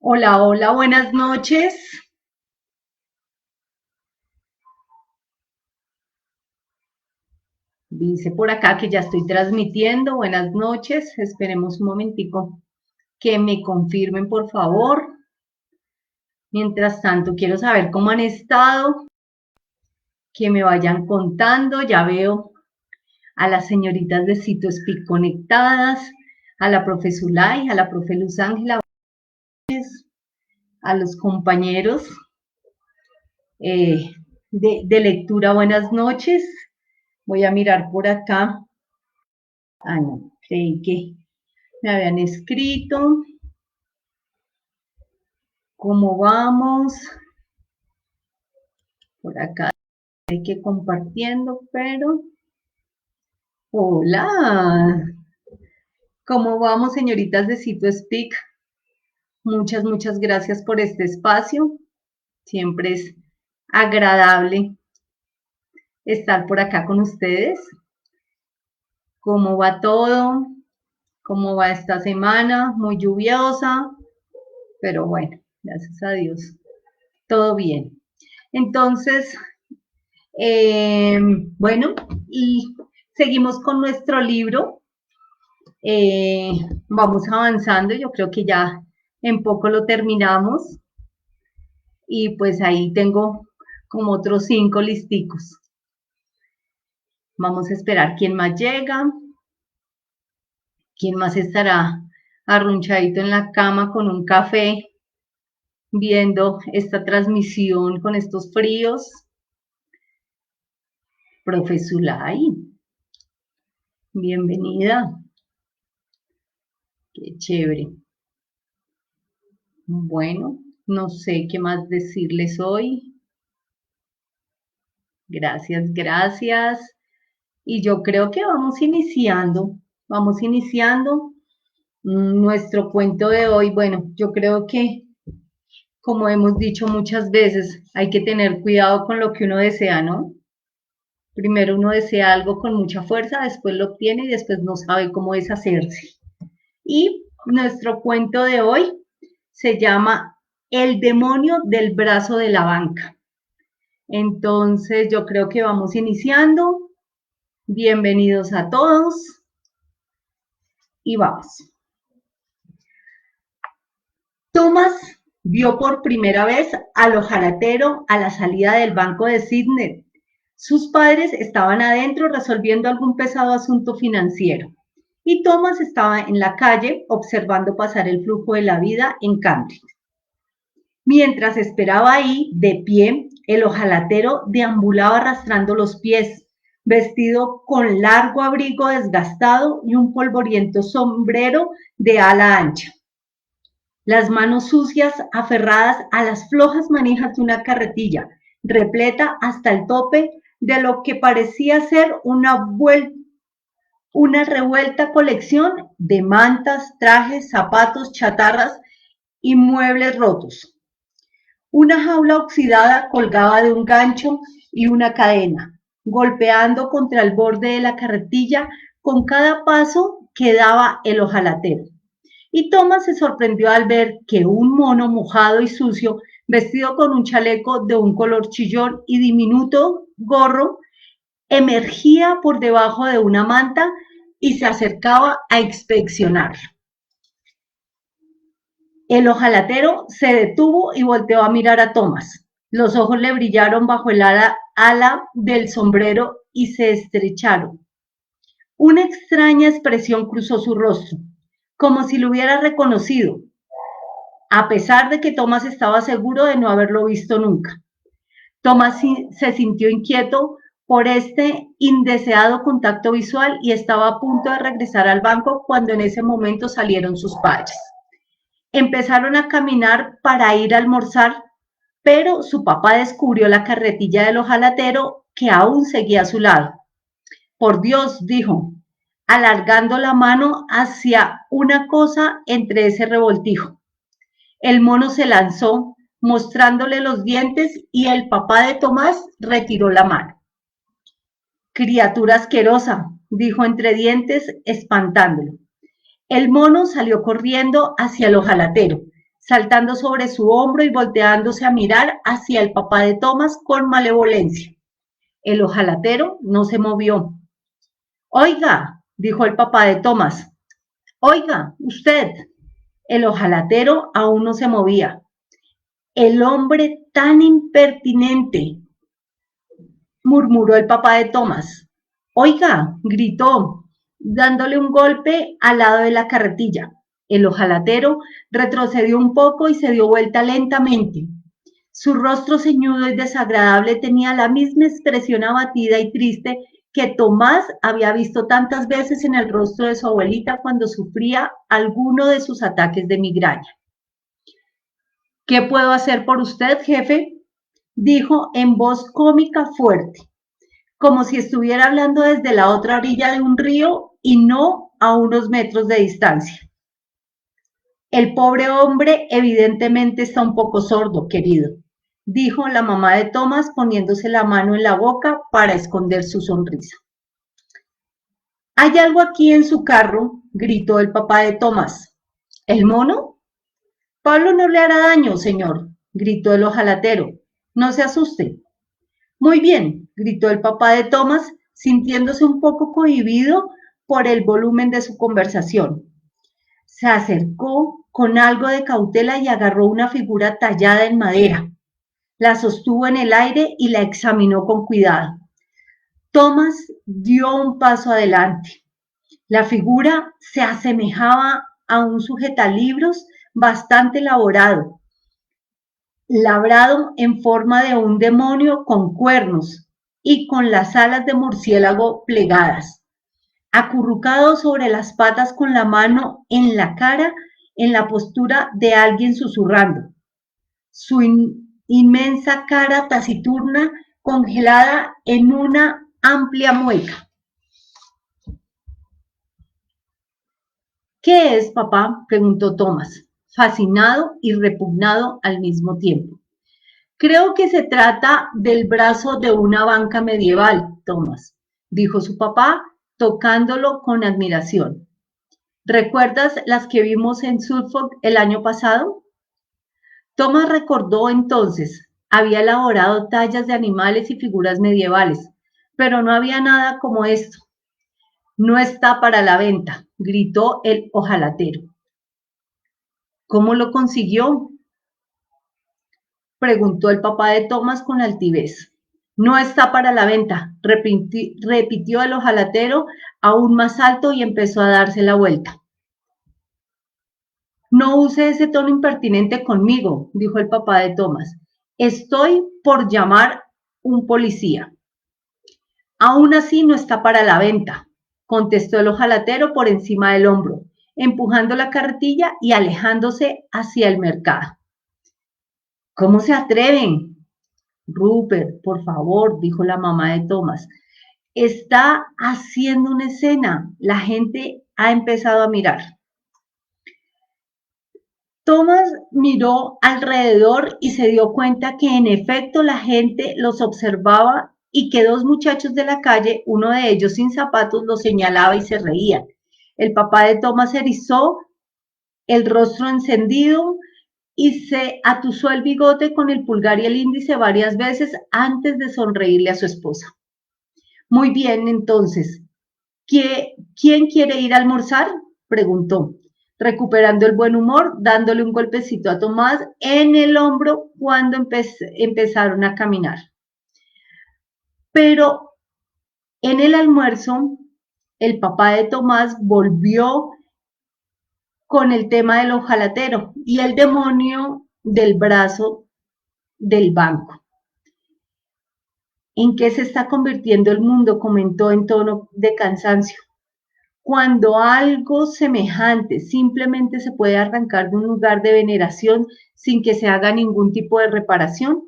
Hola, hola, buenas noches. Dice por acá que ya estoy transmitiendo. Buenas noches. Esperemos un momentico que me confirmen, por favor. Mientras tanto, quiero saber cómo han estado, que me vayan contando. Ya veo a las señoritas de Cito Speak conectadas, a la profe Zulay, a la profe Luz Ángela, a los compañeros de lectura. Buenas noches. Voy a mirar por acá. Ah, no, creí que me habían escrito. ¿Cómo vamos? Por acá hay que compartiendo, pero... Hola. ¿Cómo vamos, señoritas de Cito Speak? Muchas gracias por este espacio. Siempre es agradable estar por acá con ustedes. ¿Cómo va todo? ¿Cómo va esta semana? Muy lluviosa, pero bueno, gracias a Dios, todo bien. Entonces, bueno, y seguimos con nuestro libro. Eh, Vamos avanzando, yo creo que ya en poco lo terminamos y pues ahí tengo como otros 5 listicos. Vamos a esperar quién más llega, quién más estará arrunchadito en la cama con un café viendo esta transmisión con estos fríos. Profe Zulay, bienvenida. Qué chévere. Bueno, no sé qué más decirles hoy. Gracias. Y yo creo que vamos iniciando nuestro cuento de hoy. Bueno, yo creo que, como hemos dicho muchas veces, hay que tener cuidado con lo que uno desea, ¿no? Primero uno desea algo con mucha fuerza, después lo obtiene y después no sabe cómo deshacerse. Y nuestro cuento de hoy se llama El demonio del brazo de la banca. Entonces, yo creo que vamos iniciando. Bienvenidos a todos y vamos. Thomas vio por primera vez al ojalatero a la salida del banco de Sydney. Sus padres estaban adentro resolviendo algún pesado asunto financiero y Thomas estaba en la calle observando pasar el flujo de la vida en Cambridge. Mientras esperaba ahí, de pie, el ojalatero deambulaba arrastrando los pies, vestido con largo abrigo desgastado y un polvoriento sombrero de ala ancha. Las manos sucias aferradas a las flojas manijas de una carretilla, repleta hasta el tope de lo que parecía ser una revuelta colección de mantas, trajes, zapatos, chatarras y muebles rotos. Una jaula oxidada colgaba de un gancho y una cadena, golpeando contra el borde de la carretilla con cada paso que daba el ojalatero. Y Thomas se sorprendió al ver que un mono mojado y sucio, vestido con un chaleco de un color chillón y diminuto gorro, emergía por debajo de una manta y se acercaba a inspeccionarlo. El ojalatero se detuvo y volteó a mirar a Thomas. Los ojos le brillaron bajo el ala del sombrero y se estrecharon. Una extraña expresión cruzó su rostro, como si lo hubiera reconocido, a pesar de que Thomas estaba seguro de no haberlo visto nunca. Thomas se sintió inquieto por este indeseado contacto visual y estaba a punto de regresar al banco cuando en ese momento salieron sus padres. Empezaron a caminar para ir a almorzar, pero su papá descubrió la carretilla del ojalatero que aún seguía a su lado. Por Dios, dijo, alargando la mano hacia una cosa entre ese revoltijo. El mono se lanzó, mostrándole los dientes, y el papá de Tomás retiró la mano. Criatura asquerosa, dijo entre dientes, espantándolo. El mono salió corriendo hacia el ojalatero, saltando sobre su hombro y volteándose a mirar hacia el papá de Tomás con malevolencia. El ojalatero no se movió. Oiga, dijo el papá de Tomás. Oiga, usted. El ojalatero aún no se movía. El hombre tan impertinente, murmuró el papá de Tomás. Oiga, gritó, dándole un golpe al lado de la carretilla. El ojalatero retrocedió un poco y se dio vuelta lentamente. Su rostro ceñudo y desagradable tenía la misma expresión abatida y triste que Tomás había visto tantas veces en el rostro de su abuelita cuando sufría alguno de sus ataques de migraña. ¿Qué puedo hacer por usted, jefe?, dijo en voz cómica fuerte, como si estuviera hablando desde la otra orilla de un río y no a unos metros de distancia. El pobre hombre evidentemente está un poco sordo, querido, dijo la mamá de Tomás poniéndose la mano en la boca para esconder su sonrisa. ¿Hay algo aquí en su carro?, gritó el papá de Tomás. ¿El mono? Pablo no le hará daño, señor, gritó el ojalatero. No se asuste. Muy bien, gritó el papá de Tomás, sintiéndose un poco cohibido por el volumen de su conversación. Se acercó con algo de cautela y agarró una figura tallada en madera. La sostuvo en el aire y la examinó con cuidado. Tomás dio un paso adelante. La figura se asemejaba a un sujetalibros bastante elaborado, labrado en forma de un demonio con cuernos y con las alas de murciélago plegadas. Acurrucado sobre las patas con la mano en la cara, en la postura de alguien susurrando. Su inmensa cara taciturna congelada en una amplia mueca. ¿Qué es, papá?, preguntó Tomás, fascinado y repugnado al mismo tiempo. Creo que se trata del brazo de una banca medieval, Tomás, dijo su papá, tocándolo con admiración. ¿Recuerdas las que vimos en Suffolk el año pasado? Tomás recordó entonces. Había elaborado tallas de animales y figuras medievales, pero no había nada como esto. No está para la venta, gritó el ojalatero. ¿Cómo lo consiguió?, preguntó el papá de Tomás con altivez. No está para la venta, repitió el ojalatero aún más alto y empezó a darse la vuelta. No use ese tono impertinente conmigo, dijo el papá de Tomás. Estoy por llamar un policía. Aún así no está para la venta, contestó el ojalatero por encima del hombro, empujando la carretilla y alejándose hacia el mercado. ¿Cómo se atreven? Rupert, por favor, dijo la mamá de Tomás. Está haciendo una escena. La gente ha empezado a mirar. Tomás miró alrededor y se dio cuenta que en efecto la gente los observaba y que dos muchachos de la calle, uno de ellos sin zapatos, los señalaba y se reía. El papá de Tomás erizó el rostro encendido y se atusó el bigote con el pulgar y el índice varias veces antes de sonreírle a su esposa. Muy bien, entonces, ¿quién quiere ir a almorzar?, preguntó, recuperando el buen humor, dándole un golpecito a Tomás en el hombro cuando empezaron a caminar. Pero en el almuerzo, el papá de Tomás volvió con el tema del ojalatero y el demonio del brazo del banco. ¿En qué se está convirtiendo el mundo?, comentó en tono de cansancio. Cuando algo semejante simplemente se puede arrancar de un lugar de veneración sin que se haga ningún tipo de reparación.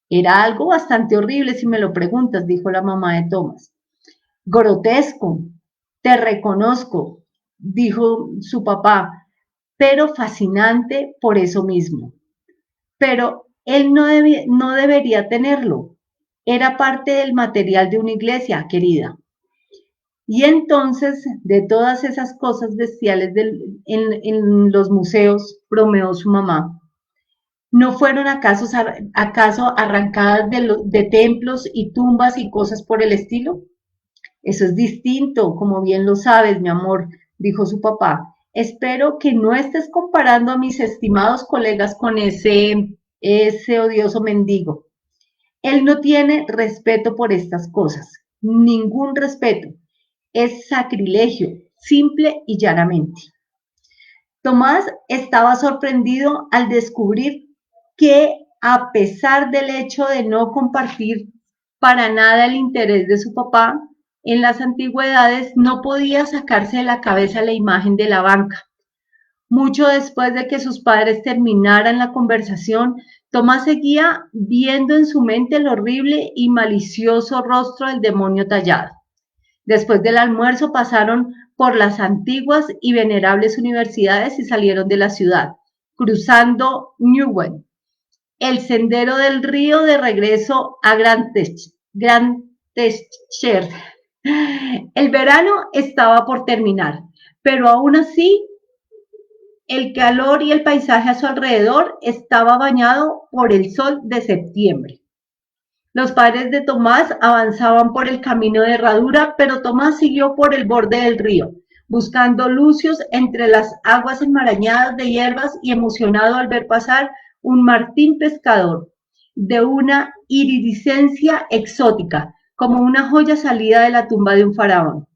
Era algo bastante horrible si me lo preguntas, dijo la mamá de Tomás. Grotesco, te reconozco, dijo su papá, pero fascinante por eso mismo. Pero él no debería tenerlo. Era parte del material de una iglesia, querida. Y entonces, de todas esas cosas bestiales en los museos, bromeó su mamá. ¿No fueron acaso arrancadas de templos y tumbas y cosas por el estilo? Eso es distinto, como bien lo sabes, mi amor, dijo su papá. Espero que no estés comparando a mis estimados colegas con ese odioso mendigo. Él no tiene respeto por estas cosas, ningún respeto. Es sacrilegio, simple y llanamente. Tomás estaba sorprendido al descubrir que, a pesar del hecho de no compartir para nada el interés de su papá, en las antigüedades no podía sacarse de la cabeza la imagen de la banca. Mucho después de que sus padres terminaran la conversación, Tomás seguía viendo en su mente el horrible y malicioso rostro del demonio tallado. Después del almuerzo pasaron por las antiguas y venerables universidades y salieron de la ciudad, cruzando Newwen, el sendero del río de regreso a Grantchester. El verano estaba por terminar, pero aún así el calor y el paisaje a su alrededor estaba bañado por el sol de septiembre. Los padres de Tomás avanzaban por el camino de herradura, pero Tomás siguió por el borde del río, buscando lucios entre las aguas enmarañadas de hierbas y emocionado al ver pasar un martín pescador de una iridiscencia exótica, como una joya salida de la tumba de un faraón.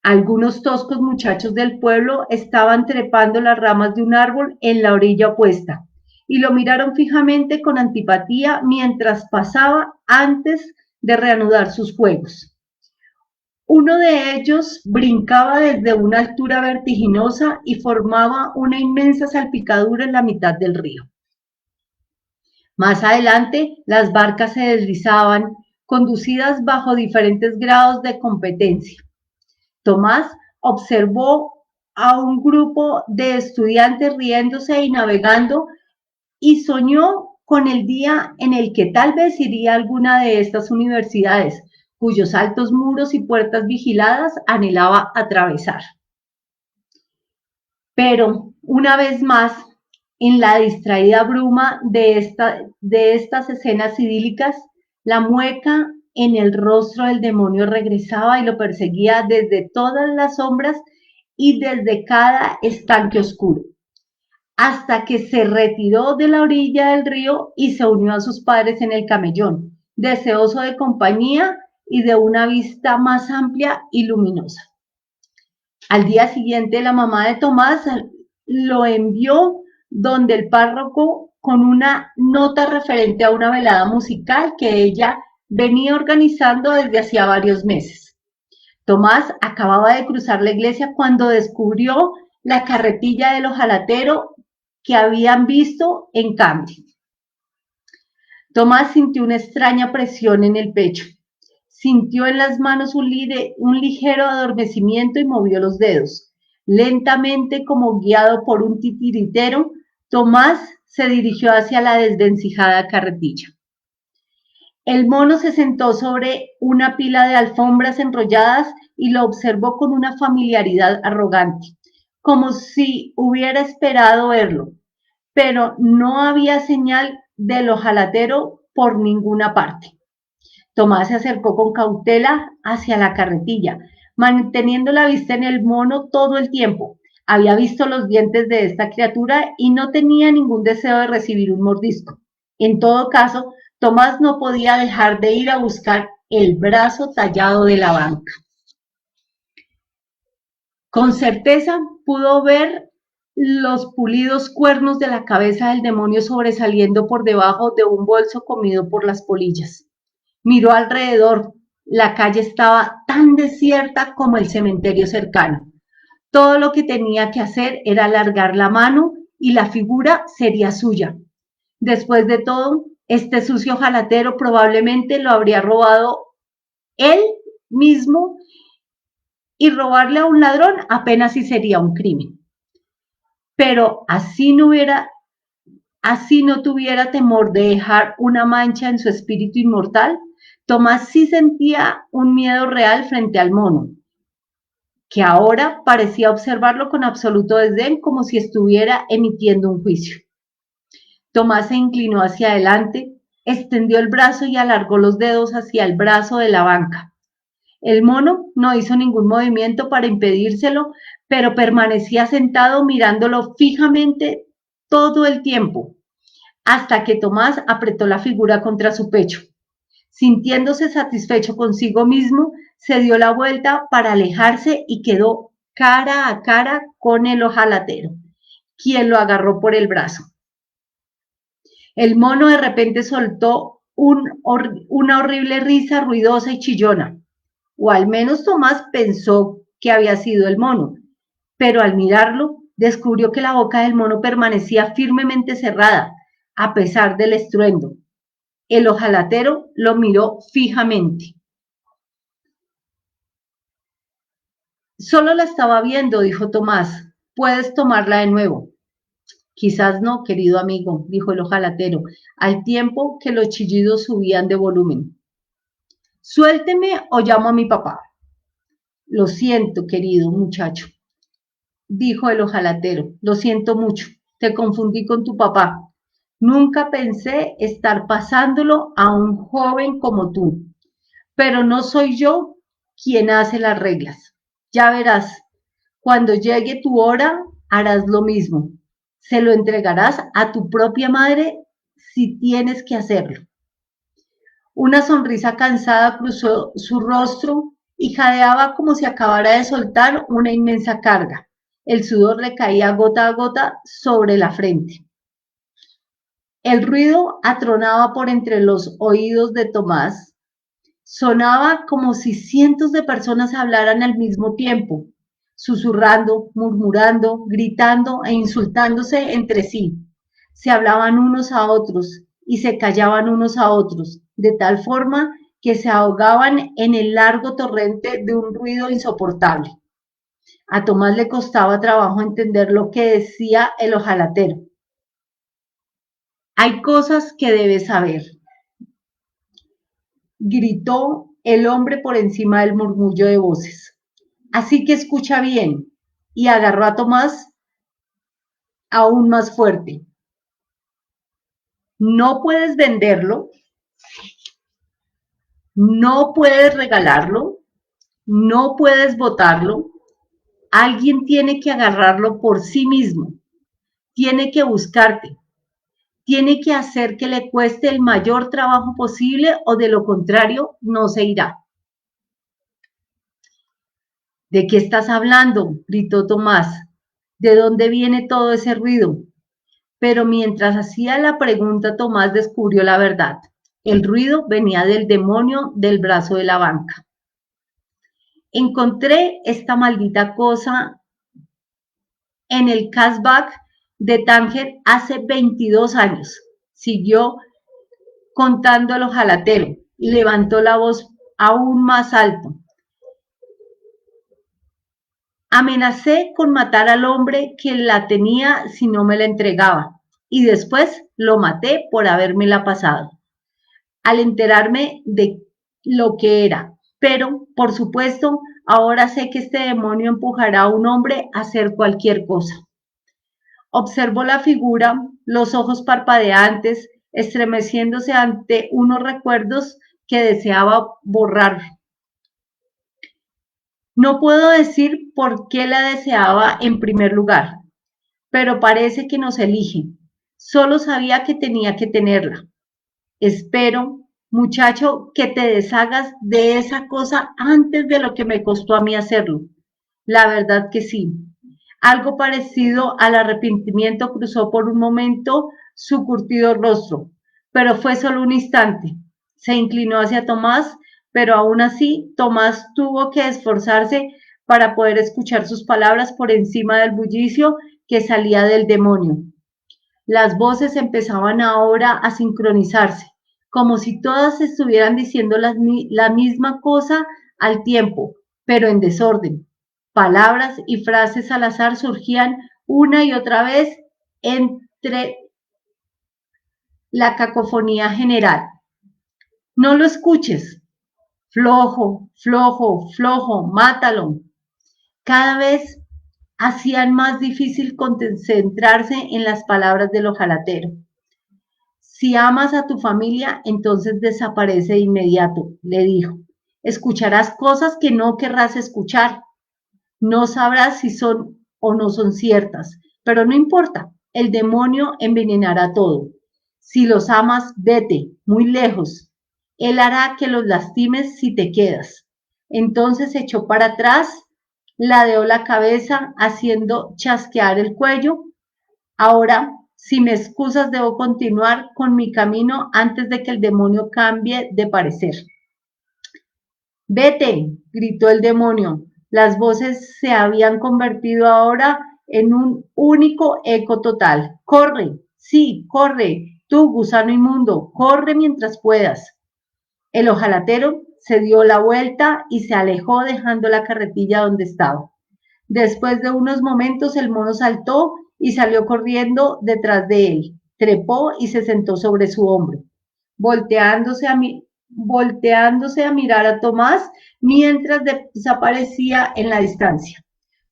Algunos toscos muchachos del pueblo estaban trepando las ramas de un árbol en la orilla opuesta y lo miraron fijamente con antipatía mientras pasaba antes de reanudar sus juegos. Uno de ellos brincaba desde una altura vertiginosa y formaba una inmensa salpicadura en la mitad del río. Más adelante, las barcas se deslizaban, conducidas bajo diferentes grados de competencia. Tomás observó a un grupo de estudiantes riéndose y navegando y soñó con el día en el que tal vez iría a alguna de estas universidades, cuyos altos muros y puertas vigiladas anhelaba atravesar. Pero, una vez más, en la distraída bruma de estas escenas idílicas, la mueca en el rostro del demonio regresaba y lo perseguía desde todas las sombras y desde cada estanque oscuro, hasta que se retiró de la orilla del río y se unió a sus padres en el camellón, deseoso de compañía y de una vista más amplia y luminosa. Al día siguiente, la mamá de Tomás lo envió donde el párroco con una nota referente a una velada musical que ella venía organizando desde hacía varios meses. Tomás acababa de cruzar la iglesia cuando descubrió la carretilla del ojalatero que habían visto en Cambridge. Tomás sintió una extraña presión en el pecho. Sintió en las manos un ligero adormecimiento y movió los dedos. Lentamente, como guiado por un titiritero, Tomás se dirigió hacia la desvencijada carretilla. El mono se sentó sobre una pila de alfombras enrolladas y lo observó con una familiaridad arrogante, como si hubiera esperado verlo, pero no había señal del ojalatero por ninguna parte. Tomás se acercó con cautela hacia la carretilla, manteniendo la vista en el mono todo el tiempo. Había visto los dientes de esta criatura y no tenía ningún deseo de recibir un mordisco. En todo caso, Tomás no podía dejar de ir a buscar el brazo tallado de la banca. Con certeza pudo ver los pulidos cuernos de la cabeza del demonio sobresaliendo por debajo de un bolso comido por las polillas. Miró alrededor. La calle estaba tan desierta como el cementerio cercano. Todo lo que tenía que hacer era alargar la mano y la figura sería suya. Después de todo, este sucio jalatero probablemente lo habría robado él mismo y robarle a un ladrón apenas si sería un crimen. Pero así no tuviera temor de dejar una mancha en su espíritu inmortal. Tomás sí sentía un miedo real frente al mono, que ahora parecía observarlo con absoluto desdén, como si estuviera emitiendo un juicio. Tomás se inclinó hacia adelante, extendió el brazo y alargó los dedos hacia el brazo de la banca. El mono no hizo ningún movimiento para impedírselo, pero permanecía sentado mirándolo fijamente todo el tiempo, hasta que Tomás apretó la figura contra su pecho. Sintiéndose satisfecho consigo mismo, se dio la vuelta para alejarse y quedó cara a cara con el ojalatero, quien lo agarró por el brazo. El mono de repente soltó una horrible risa ruidosa y chillona, o al menos Tomás pensó que había sido el mono, pero al mirarlo descubrió que la boca del mono permanecía firmemente cerrada, a pesar del estruendo. El ojalatero lo miró fijamente. Solo la estaba viendo, dijo Tomás. Puedes tomarla de nuevo. Quizás no, querido amigo, dijo el ojalatero, al tiempo que los chillidos subían de volumen. Suélteme o llamo a mi papá. Lo siento, querido muchacho, dijo el ojalatero. Lo siento mucho. Te confundí con tu papá. Nunca pensé estar pasándolo a un joven como tú. Pero no soy yo quien hace las reglas. Ya verás, cuando llegue tu hora, harás lo mismo. Se lo entregarás a tu propia madre si tienes que hacerlo. Una sonrisa cansada cruzó su rostro y jadeaba como si acabara de soltar una inmensa carga. El sudor le caía gota a gota sobre la frente. El ruido atronaba por entre los oídos de Tomás. Sonaba como si cientos de personas hablaran al mismo tiempo, susurrando, murmurando, gritando e insultándose entre sí. Se hablaban unos a otros y se callaban unos a otros, de tal forma que se ahogaban en el largo torrente de un ruido insoportable. A Tomás le costaba trabajo entender lo que decía el ojalatero. Hay cosas que debes saber, gritó el hombre por encima del murmullo de voces. Así que escucha bien. Y agarró a Tomás aún más fuerte. No puedes venderlo, no puedes regalarlo, no puedes botarlo. Alguien tiene que agarrarlo por sí mismo. Tiene que buscarte. Tiene que hacer que le cueste el mayor trabajo posible o de lo contrario no se irá. ¿De qué estás hablando? Gritó Tomás. ¿De dónde viene todo ese ruido? Pero mientras hacía la pregunta, Tomás descubrió la verdad. El ruido venía del demonio del brazo de la banca. Encontré esta maldita cosa en el cashback de Tánger hace 22 años. Siguió contando el ojalatero y levantó la voz aún más alto. Amenacé con matar al hombre que la tenía si no me la entregaba, y después lo maté por habérmela pasado, al enterarme de lo que era. Pero, por supuesto, ahora sé que este demonio empujará a un hombre a hacer cualquier cosa. Observó la figura, los ojos parpadeantes, estremeciéndose ante unos recuerdos que deseaba borrar. No puedo decir por qué la deseaba en primer lugar, pero parece que nos elige. Solo sabía que tenía que tenerla. Espero, muchacho, que te deshagas de esa cosa antes de lo que me costó a mí hacerlo. La verdad que sí. Algo parecido al arrepentimiento cruzó por un momento su curtido rostro, pero fue solo un instante. Se inclinó hacia Tomás, pero aún así Tomás tuvo que esforzarse para poder escuchar sus palabras por encima del bullicio que salía del demonio. Las voces empezaban ahora a sincronizarse, como si todas estuvieran diciendo la misma cosa al tiempo, pero en desorden. Palabras y frases al azar surgían una y otra vez entre la cacofonía general. No lo escuches, Flojo, flojo, flojo, mátalo. Cada vez hacían más difícil concentrarse en las palabras del ojalatero. Si amas a tu familia, entonces desaparece de inmediato, le dijo. Escucharás cosas que no querrás escuchar. No sabrás si son o no son ciertas, pero no importa, el demonio envenenará todo. Si los amas, vete muy lejos. Él hará que los lastimes si te quedas. Entonces se echó para atrás, ladeó la cabeza haciendo chasquear el cuello. Ahora, si me excusas, debo continuar con mi camino antes de que el demonio cambie de parecer. Vete, gritó el demonio. Las voces se habían convertido ahora en un único eco total. Corre, sí, corre, tú, gusano inmundo, corre mientras puedas. El hojalatero se dio la vuelta y se alejó dejando la carretilla donde estaba. Después de unos momentos el mono saltó y salió corriendo detrás de él. Trepó y se sentó sobre su hombro, volteándose a, volteándose a mirar a Tomás mientras desaparecía en la distancia.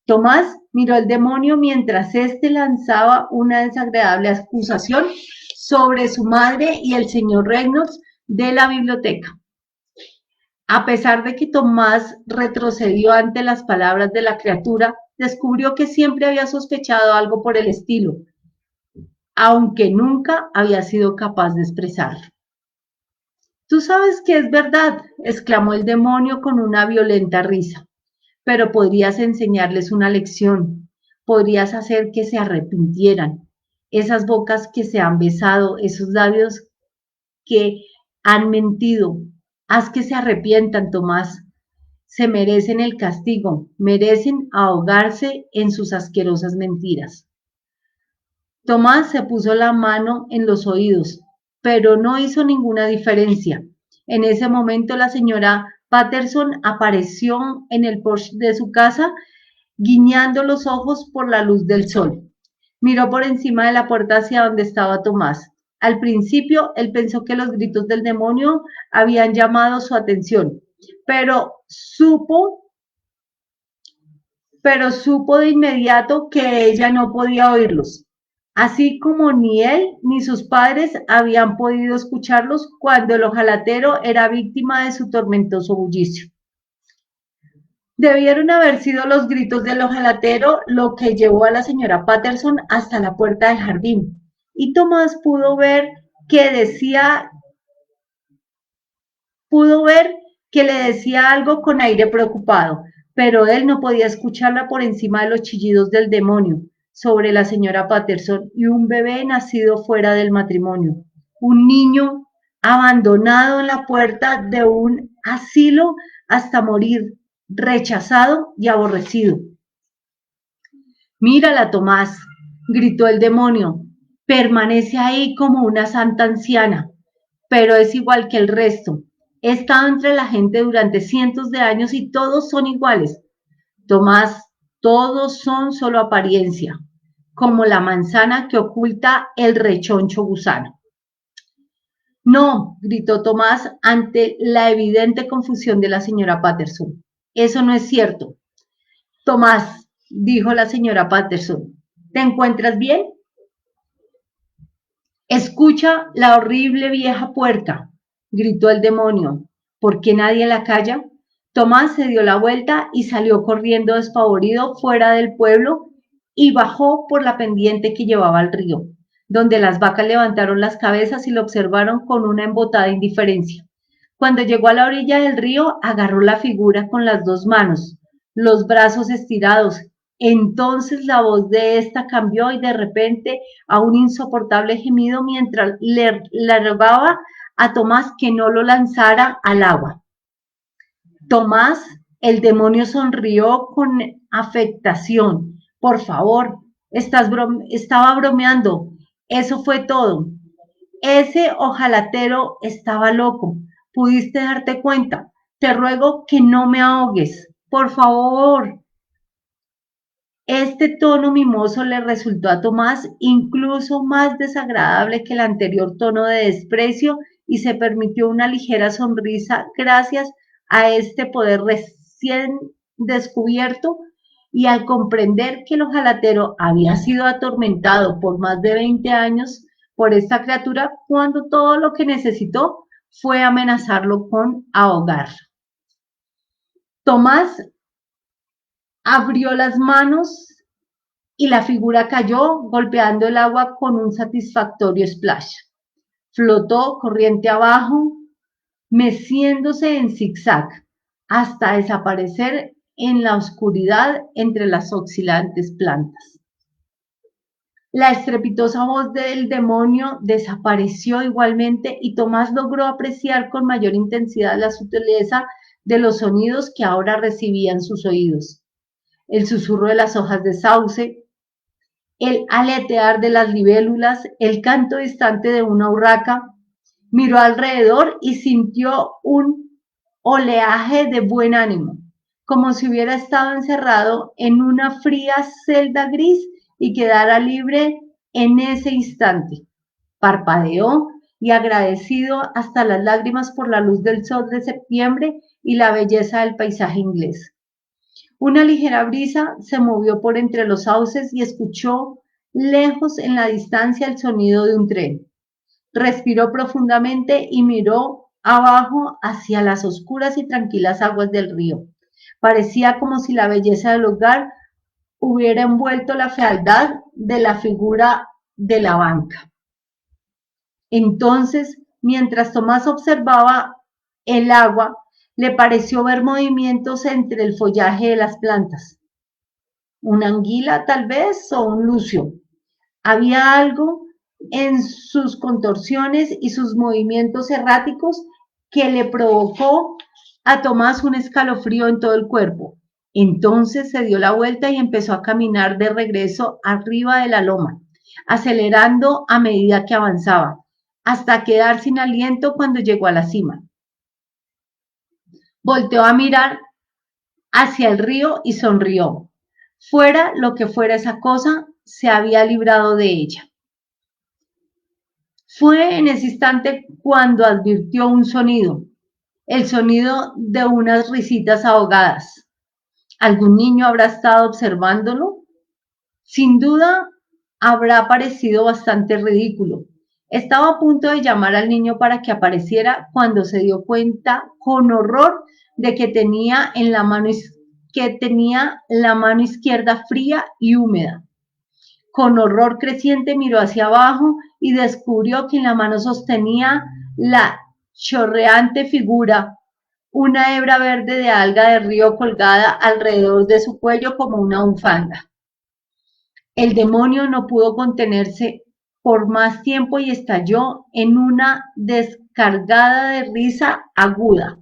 Tomás miró al demonio mientras éste lanzaba una desagradable acusación sobre su madre y el señor Reynolds de la biblioteca. A pesar de que Tomás retrocedió ante las palabras de la criatura, descubrió que siempre había sospechado algo por el estilo, aunque nunca había sido capaz de expresarlo. Tú sabes que es verdad, exclamó el demonio con una violenta risa, pero podrías enseñarles una lección, podrías hacer que se arrepintieran. Esas bocas que se han besado, esos labios que han mentido, haz que se arrepientan, Tomás. Se merecen el castigo, merecen ahogarse en sus asquerosas mentiras. Tomás se puso la mano en los oídos, pero no hizo ninguna diferencia. En ese momento la señora Patterson apareció en el porche de su casa, guiñando los ojos por la luz del sol. Miró por encima de la puerta hacia donde estaba Tomás. Al principio, él pensó que los gritos del demonio habían llamado su atención, pero supo de inmediato que ella no podía oírlos, así como ni él ni sus padres habían podido escucharlos cuando el ojalatero era víctima de su tormentoso bullicio. Debieron haber sido los gritos del ojalatero lo que llevó a la señora Patterson hasta la puerta del jardín, y Tomás pudo ver que le decía algo con aire preocupado, pero él no podía escucharla por encima de los chillidos del demonio sobre la señora Patterson y un bebé nacido fuera del matrimonio, un niño abandonado en la puerta de un asilo hasta morir, rechazado y aborrecido. Mírala, Tomás, gritó el demonio, permanece ahí como una santa anciana, pero es igual que el resto. He estado entre la gente durante cientos de años y todos son iguales. Tomás, todos son solo apariencia, como la manzana que oculta el rechoncho gusano. No, gritó Tomás ante la evidente confusión de la señora Patterson. Eso no es cierto. Tomás, dijo la señora Patterson, ¿te encuentras bien? Escucha la horrible vieja puerca, gritó el demonio. ¿Por qué nadie la calla? Tomás se dio la vuelta y salió corriendo despavorido fuera del pueblo y bajó por la pendiente que llevaba al río, donde las vacas levantaron las cabezas y lo observaron con una embotada indiferencia. Cuando llegó a la orilla del río, agarró la figura con las dos manos, los brazos estirados. Entonces la voz de ésta cambió y de repente a un insoportable gemido mientras le rogaba a Tomás que no lo lanzara al agua. Tomás, el demonio sonrió con afectación. Por favor, estaba bromeando. Eso fue todo. Ese ojalatero estaba loco. ¿Pudiste darte cuenta? Te ruego que no me ahogues. Por favor. Este tono mimoso le resultó a Tomás incluso más desagradable que el anterior tono de desprecio y se permitió una ligera sonrisa gracias a este poder recién descubierto y al comprender que el ojalatero había sido atormentado por más de 20 años por esta criatura, cuando todo lo que necesitó fue amenazarlo con ahogar. Tomás abrió las manos y la figura cayó golpeando el agua con un satisfactorio splash. Flotó corriente abajo, meciéndose en zigzag, hasta desaparecer en la oscuridad entre las oscilantes plantas. La estrepitosa voz del demonio desapareció igualmente y Tomás logró apreciar con mayor intensidad la sutileza de los sonidos que ahora recibían sus oídos. El susurro de las hojas de sauce, el aletear de las libélulas, el canto distante de una urraca. Miró alrededor y sintió un oleaje de buen ánimo, como si hubiera estado encerrado en una fría celda gris y quedara libre en ese instante. Parpadeó y agradecido hasta las lágrimas por la luz del sol de septiembre y la belleza del paisaje inglés. Una ligera brisa se movió por entre los sauces y escuchó lejos en la distancia el sonido de un tren. Respiró profundamente y miró abajo hacia las oscuras y tranquilas aguas del río. Parecía como si la belleza del lugar hubiera envuelto la fealdad de la figura de la banca. Entonces, mientras Tomás observaba el agua, le pareció ver movimientos entre el follaje de las plantas. Una anguila tal vez o un lucio. Había algo en sus contorsiones y sus movimientos erráticos que le provocó a Tomás un escalofrío en todo el cuerpo. Entonces se dio la vuelta y empezó a caminar de regreso arriba de la loma, acelerando a medida que avanzaba, hasta quedar sin aliento cuando llegó a la cima. Volteó a mirar hacia el río y sonrió. Fuera lo que fuera esa cosa, se había librado de ella. Fue en ese instante cuando advirtió un sonido, el sonido de unas risitas ahogadas. ¿Algún niño habrá estado observándolo? Sin duda, habrá parecido bastante ridículo. Estaba a punto de llamar al niño para que apareciera cuando se dio cuenta con horror de que tenía la mano izquierda fría y húmeda. Con horror creciente miró hacia abajo y descubrió que en la mano sostenía la chorreante figura, una hebra verde de alga de río colgada alrededor de su cuello como una bufanda. El demonio no pudo contenerse por más tiempo y estalló en una descargada de risa aguda.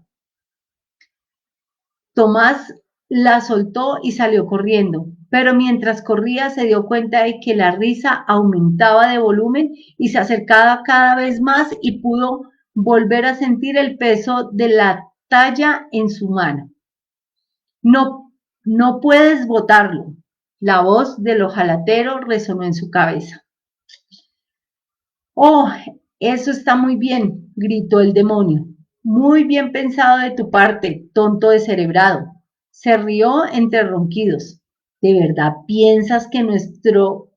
Tomás la soltó y salió corriendo, pero mientras corría se dio cuenta de que la risa aumentaba de volumen y se acercaba cada vez más y pudo volver a sentir el peso de la talla en su mano. No, no puedes botarlo. La voz del ojalatero resonó en su cabeza. Oh, eso está muy bien, gritó el demonio. Muy bien pensado de tu parte, tonto descerebrado. Se rió entre ronquidos. ¿De verdad piensas que nuestro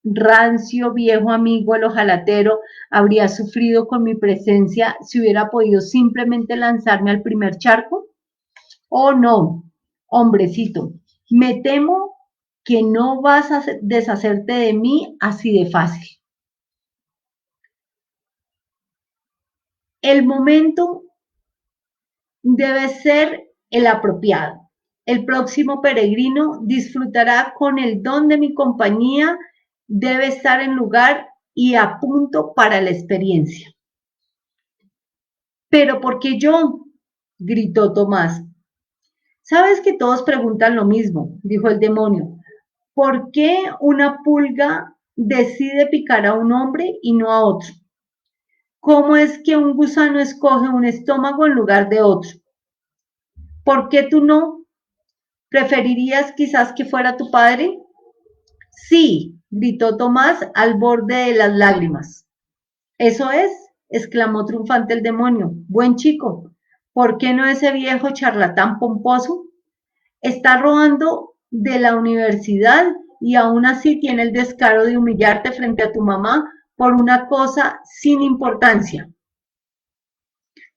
rancio viejo amigo el ojalatero habría sufrido con mi presencia si hubiera podido simplemente lanzarme al primer charco? Oh, no, hombrecito, me temo que no vas a deshacerte de mí así de fácil. El momento debe ser el apropiado. El próximo peregrino disfrutará con el don de mi compañía, debe estar en lugar y a punto para la experiencia. ¿Pero por qué yo? Gritó Tomás. Sabes que todos preguntan lo mismo, dijo el demonio. ¿Por qué una pulga decide picar a un hombre y no a otro? ¿Cómo es que un gusano escoge un estómago en lugar de otro? ¿Por qué tú no? ¿Preferirías quizás que fuera tu padre? Sí, gritó Tomás al borde de las lágrimas. Eso es, exclamó triunfante el demonio. Buen chico. ¿Por qué no ese viejo charlatán pomposo? Está robando de la universidad y aún así tiene el descaro de humillarte frente a tu mamá por una cosa sin importancia.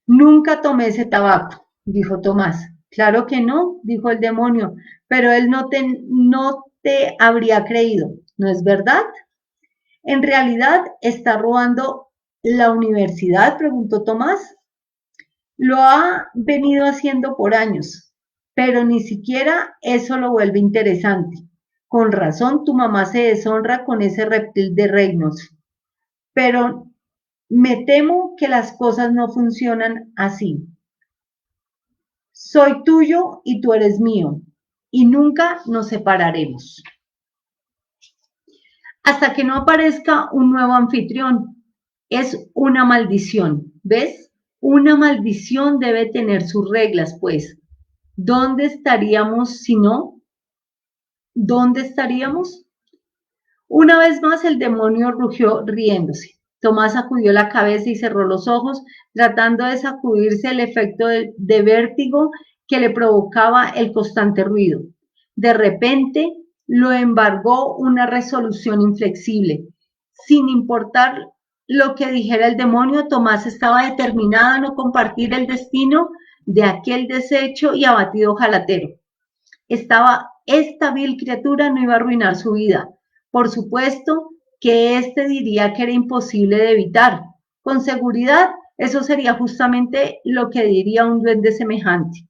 Nunca tomé ese tabaco, dijo Tomás. Claro que no, dijo el demonio, pero él no te habría creído, ¿no es verdad? ¿En realidad está robando la universidad? Preguntó Tomás. Lo ha venido haciendo por años, pero ni siquiera eso lo vuelve interesante. Con razón, tu mamá se deshonra con ese reptil de reinos. Pero me temo que las cosas no funcionan así. Soy tuyo y tú eres mío, y nunca nos separaremos. Hasta que no aparezca un nuevo anfitrión. Es una maldición, ¿ves? Una maldición debe tener sus reglas, pues. ¿Dónde estaríamos si no? ¿Dónde estaríamos? Una vez más el demonio rugió riéndose. Tomás sacudió la cabeza y cerró los ojos, tratando de sacudirse el efecto de vértigo que le provocaba el constante ruido. De repente lo embargó una resolución inflexible. Sin importar lo que dijera el demonio, Tomás estaba determinado a no compartir el destino de aquel deshecho y abatido jalatero. Esta vil criatura no iba a arruinar su vida. Por supuesto que éste diría que era imposible de evitar. Con seguridad, eso sería justamente lo que diría un duende semejante.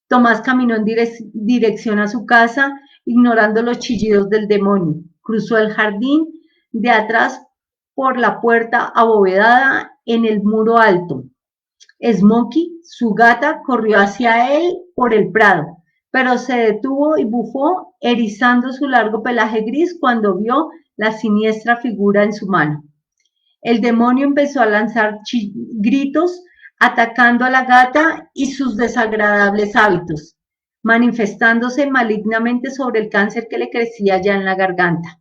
Tomás caminó en dirección a su casa, ignorando los chillidos del demonio. Cruzó el jardín de atrás por la puerta abovedada en el muro alto. Smokey, su gata, corrió hacia él por el prado, pero se detuvo y bufó, erizando su largo pelaje gris cuando vio la siniestra figura en su mano. El demonio empezó a lanzar gritos, atacando a la gata y sus desagradables hábitos, manifestándose malignamente sobre el cáncer que le crecía ya en la garganta.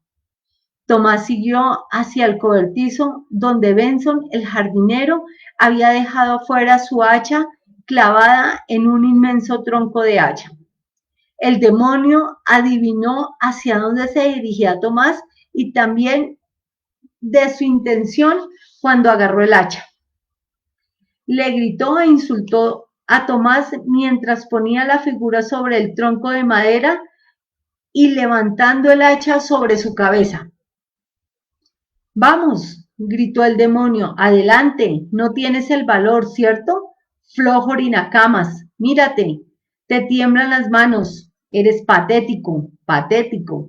Tomás siguió hacia el cobertizo, donde Benson, el jardinero, había dejado afuera su hacha clavada en un inmenso tronco de haya. El demonio adivinó hacia dónde se dirigía Tomás y también de su intención cuando agarró el hacha. Le gritó e insultó a Tomás mientras ponía la figura sobre el tronco de madera y levantando el hacha sobre su cabeza. Vamos, gritó el demonio, adelante, no tienes el valor, ¿cierto? Flojo orinacamas, mírate, te tiemblan las manos, eres patético, patético.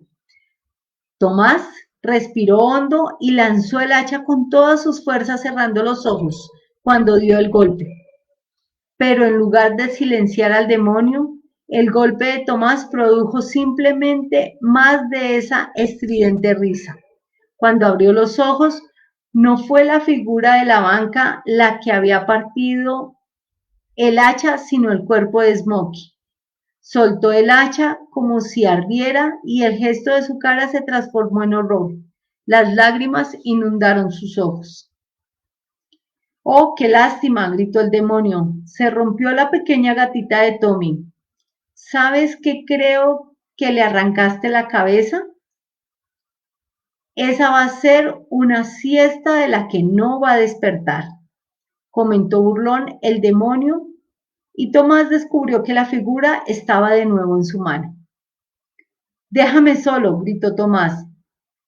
Tomás respiró hondo y lanzó el hacha con todas sus fuerzas cerrando los ojos cuando dio el golpe. Pero en lugar de silenciar al demonio, el golpe de Tomás produjo simplemente más de esa estridente risa. Cuando abrió los ojos, no fue la figura de la banca la que había partido el hacha, sino el cuerpo de Smokey. Soltó el hacha como si ardiera y el gesto de su cara se transformó en horror. Las lágrimas inundaron sus ojos. ¡Oh, qué lástima! Gritó el demonio. Se rompió la pequeña gatita de Tommy. ¿Sabes qué creo que le arrancaste la cabeza? Esa va a ser una siesta de la que no va a despertar, comentó burlón el demonio, y Tomás descubrió que la figura estaba de nuevo en su mano. Déjame solo, gritó Tomás,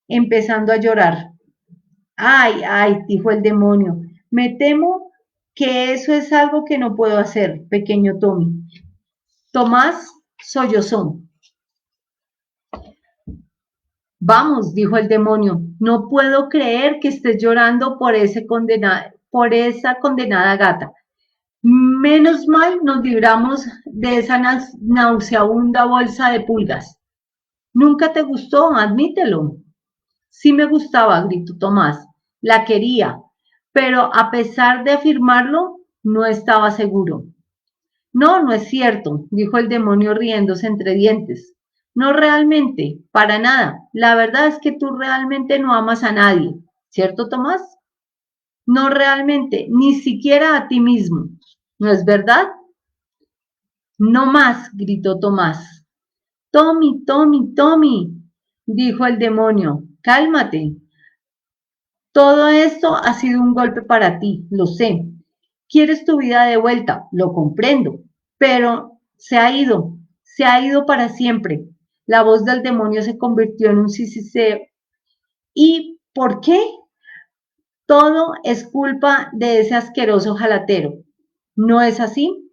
empezando a llorar. Ay, ay, dijo el demonio, me temo que eso es algo que no puedo hacer, pequeño Tommy. Tomás sollozó. Vamos, dijo el demonio, no puedo creer que estés llorando por esa condenada gata. Menos mal nos libramos de esa nauseabunda bolsa de pulgas. Nunca te gustó, admítelo. Sí me gustaba, gritó Tomás. La quería, pero a pesar de afirmarlo, no estaba seguro. No, no es cierto, dijo el demonio riéndose entre dientes. No realmente, para nada. La verdad es que tú realmente no amas a nadie, ¿cierto, Tomás? No realmente, ni siquiera a ti mismo. ¿No es verdad? No más, gritó Tomás. Tommy, Tommy, Tommy, dijo el demonio, cálmate. Todo esto ha sido un golpe para ti, lo sé. Quieres tu vida de vuelta, lo comprendo, pero se ha ido para siempre. La voz del demonio se convirtió en un sisiseo. ¿Y por qué? Todo es culpa de ese asqueroso jalatero. ¿No es así?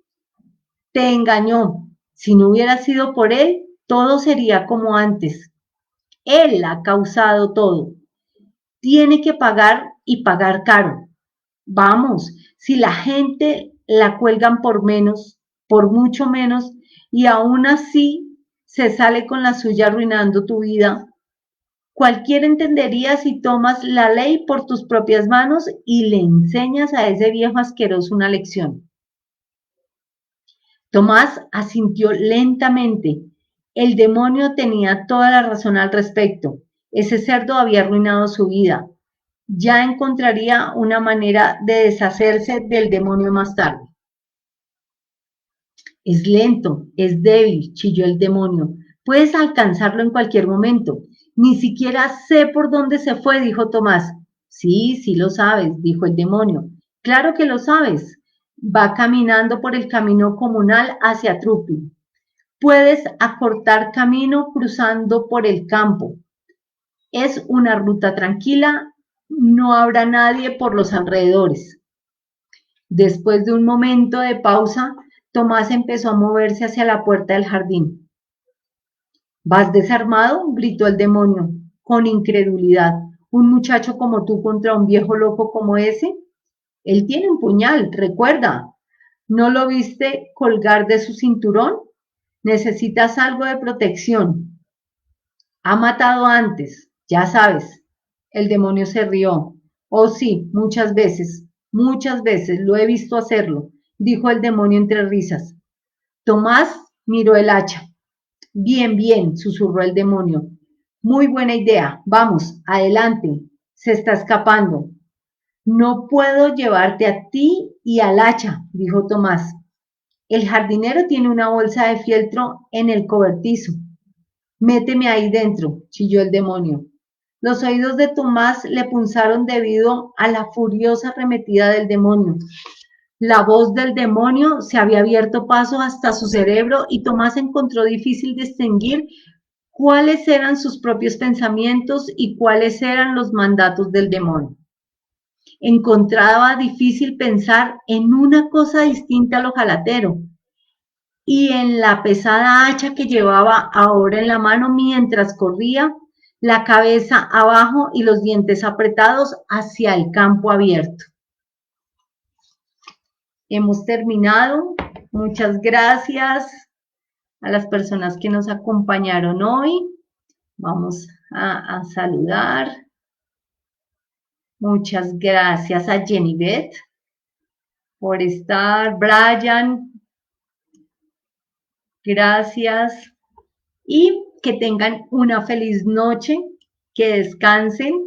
Te engañó. Si no hubiera sido por él, todo sería como antes. Él ha causado todo. Tiene que pagar y pagar caro. Vamos, si la gente la cuelgan por menos, por mucho menos, y aún así se sale con la suya arruinando tu vida, cualquiera entendería si tomas la ley por tus propias manos y le enseñas a ese viejo asqueroso una lección. Tomás asintió lentamente. El demonio tenía toda la razón al respecto. Ese cerdo había arruinado su vida. Ya encontraría una manera de deshacerse del demonio más tarde. Es lento, es débil, chilló el demonio. Puedes alcanzarlo en cualquier momento. Ni siquiera sé por dónde se fue, dijo Tomás. Sí, sí lo sabes, dijo el demonio. Claro que lo sabes. Va caminando por el camino comunal hacia Trupi. Puedes acortar camino cruzando por el campo. Es una ruta tranquila, no habrá nadie por los alrededores. Después de un momento de pausa, Tomás empezó a moverse hacia la puerta del jardín. ¿Vas desarmado? Gritó el demonio, con incredulidad. ¿Un muchacho como tú contra un viejo loco como ese? Él tiene un puñal, recuerda. ¿No lo viste colgar de su cinturón? Necesitas algo de protección. Ha matado antes, ya sabes. El demonio se rió. Oh sí, muchas veces lo he visto hacerlo, dijo el demonio entre risas. Tomás miró el hacha. Bien, bien, susurró el demonio. Muy buena idea. Vamos, adelante. Se está escapando. No puedo llevarte a ti y al hacha, dijo Tomás. El jardinero tiene una bolsa de fieltro en el cobertizo. Méteme ahí dentro, chilló el demonio. Los oídos de Tomás le punzaron debido a la furiosa arremetida del demonio. La voz del demonio se había abierto paso hasta su cerebro y Tomás encontró difícil distinguir cuáles eran sus propios pensamientos y cuáles eran los mandatos del demonio. Encontraba difícil pensar en una cosa distinta al ojalatero y en la pesada hacha que llevaba ahora en la mano mientras corría, la cabeza abajo y los dientes apretados hacia el campo abierto. Hemos terminado. Muchas gracias a las personas que nos acompañaron hoy. Vamos a saludar. Muchas gracias a Jenny Beth por estar. Brian, gracias. Y que tengan una feliz noche, que descansen